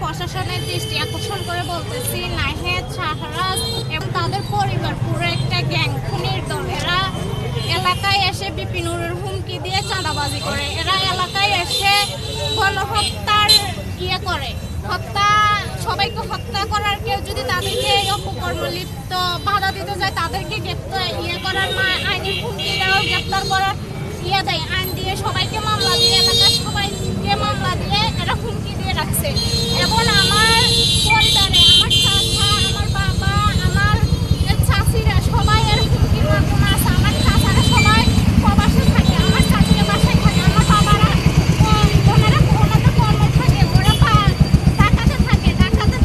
প্রশাসনের দৃষ্টি আকর্ষণ করে বলতেছি, নাহিদ, শাহরাজ এবং তাদের পরিবার পুরো একটা গ্যাং খুনির দল। এরা এলাকায় এসে বিপিনুরের হুমকি দিয়ে চাঁদাবাজি করে। এরা এলাকায় এসে গণহত্যার করে, সবাইকে হত্যা করার, কেউ যদি তাদেরকে অপকর্ম লিপ্ত বাধা দিতে যায় তাদেরকে গ্রেপ্তার করার, আইনের হুমকি দেওয়া, গ্রেপ্তার করার দেয়। আইন দিয়ে সবাইকে মামলা দিয়ে, এলাকার সবাইকে মামলা দিয়ে এরা হুমকি দিয়ে রাখছে। এবং আমার পরিবারে আমার চাচা, আমার বাবা, আমার চাচিরা সবাই এর হুমকির মাধ্যমে আছে। আমার চাচারা সবাই প্রবাসে থাকে, আমার চাচিরা বাসায় থাকে, আমার বাবারা ওনারা কর্ম থাকে, ওরা ঢাকাতে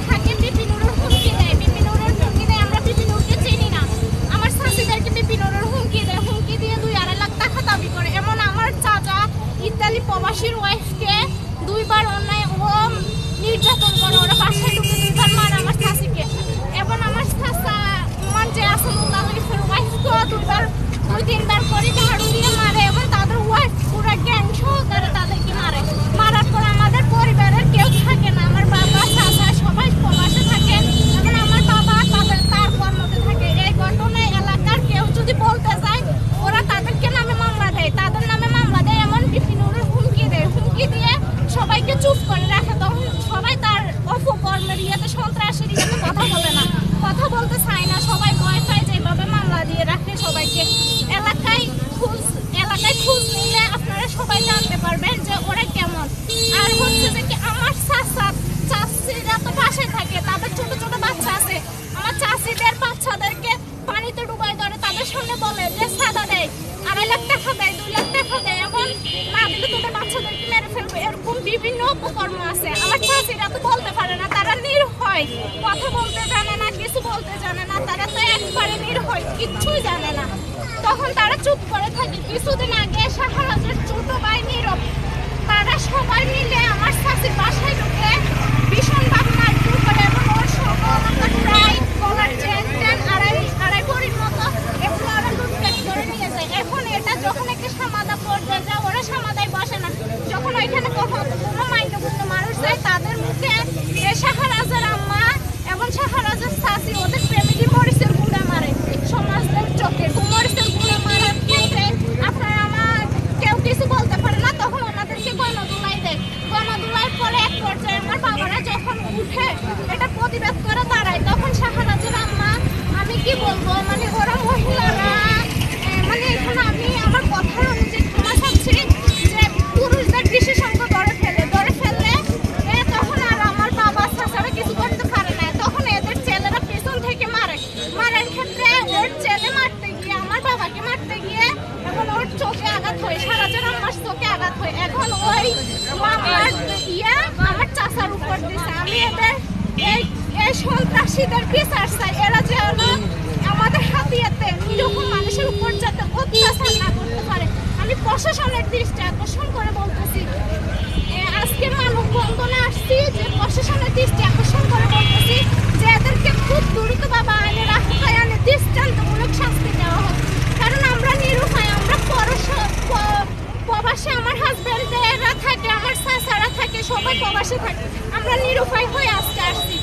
থাকে। বিপিনুরের হুমকি দেয়, আমরা বিপিনুরকে চিনি না। আমার চাচিদেরকে বিপিনুরের হুমকি দিয়ে 2-2.5 লাখ টাকা দাবি করে। এমন আমার চাচা ইতালি প্রবাসীর ওয়াইফকে 2বার অন্যায় ও নির্যাতন করে, ওরা বাসায় ঢুকে 2বার মারে আমার চাচিকে। এবং আমার চাচা যে আছে মুতালিফের ওয়াইফকে 2-3বার করে ঝাড়ু দিয়ে মারে এবং তাদের ওয়াইফ পুরো গ্যাং সহকারে তাদেরকে মারার পর আমাদের পরিবারের কেউ থাকে না। আমার বাবা, চাচা সবাই প্রবাসে থাকে এবং আমার বাবা তার কর্মতে থাকে। এই ঘটনায় এলাকার কেউ যদি বলতে যায় ওরা তাদেরকে নামে মামলা দেয়, তাদের নামে মামলা দেয়। এমন বিপিনুরের হুমকি দিয়ে সবাইকে চুপ করে রাখে। তখন সবাই তার অপকর্মের সন্ত্রাসের কথা বলে না, কথা বলতে চায় না, সবাই ভয় পায়, যেভাবে মামলা দিয়ে রাখে সবাইকে। এলাকায় খোঁজ নিলে আপনারা সবাই জানতে পারবেন যে ওরা কেমন। আর হচ্ছে যে কি আমার চাচিরা তো বাসায় থাকে, তাদের ছোট ছোট বাচ্চা আছে। আমার চাচিদের বাচ্চাদেরকে পানিতে ডুবাই ধরে, তাদের সামনে বলে যে সাদা দেয়, 2.5 লাখ টাকা দেয়, 2 লাখ টাকা দেয়, এবং না দিলে তোদের বাচ্চাদেরকে মেরে ফেলবে। এরকম বিভিন্ন অপকর্ম আছে। আমার চাচিরা তো বলতে পারে না, তারা নির্ভয়, কথা বলতে জানে না, কিছু বলতে জানে না, তারা তো একবারে নির্ভয়, কিচ্ছুই জানে না। তখন তারা চুপ করে থাকে। কিছুদিন আগে শাহরাজের ছোট ভাই নীরব, তারা সবাই মিলে আমার চাচির বাসায় ঢুকে ভীষণভাবে মারধর করে এবং ওর সকল প্রায় গলার চেন আড়াই ভরির মতো এগুলো ওরা লুটপাট করে নিয়ে যায়। এখন এটা যখন একটা সমাধা পর্যায়ে যায়, ওরা সমাধায় বসে না। যখন ওইখানে কোনো মাইন্ডপূর্ণ মানুষ যায়, তাদের মুখে শাহরাজের আম্মা এবং শাহরাজের চাচি ওদের ফ্যামিলি মরিচের গুঁড়া মারে, সমাজদের চোখে মরিচের গুঁড়া মারার ক্ষেত্রে আপনারা আমার কেউ কিছু বলতে পারে না। তখন ওনাদেরকে গণদুলাই দেয়। গণদুলার পরে এক পর্যায়ে আমার বাবারা যখন উঠে এটা প্রতিবাদ করে দাঁড়ায়, তখন শাহরাজের আম্মা, আমি কি বলবো, মানে ওরা মহিলারা, মানে এখানে আমি আমার কথার অনুযায়ী ক্ষমা চাচ্ছি যে পুরুষদের বিশেষজ্ঞ ধরে ফেললে তখন আর আমার বাবা চাচারা কিছু করতে পারে না। তখন এদের ছেলেরা পেছন থেকে মারার ক্ষেত্রে ওর ছেলে মারতে গিয়ে, আমার বাবাকে মারতে গিয়ে এখন ওর চোখে আঘাত হয়, শাহরাজের আম্মার চোখে আঘাত হয়। এখন ওই আমার চাচার উপর দিছে। আমি এদের এই সন্ত্রাসীদের বিচার চাই। এরা যে হলো আমাদের হাতিয়াতে নিরীহ মানুষের উপর যাতে অত্যাচার না করতে পারে। আমি প্রশাসনের দৃষ্টি আকর্ষণ করে বলতেছি, আজকে মানববন্ধনে আসছি যে প্রশাসনের দৃষ্টি আকর্ষণ করে বলতেছি যে এদেরকে খুব দ্রুতভাবে আইনের আওতায় আনে দৃষ্টান্তমূলক শাস্তি দেওয়া হোক। কারণ আমরা নিরুপায়, আমরা প্রবাসে, আমার হাজবেন্ডেরা থাকে, আমার চাচারা থাকে, সবাই প্রবাসে থাকে, আমরা নিরুপায় হয়ে আজকে আসছি।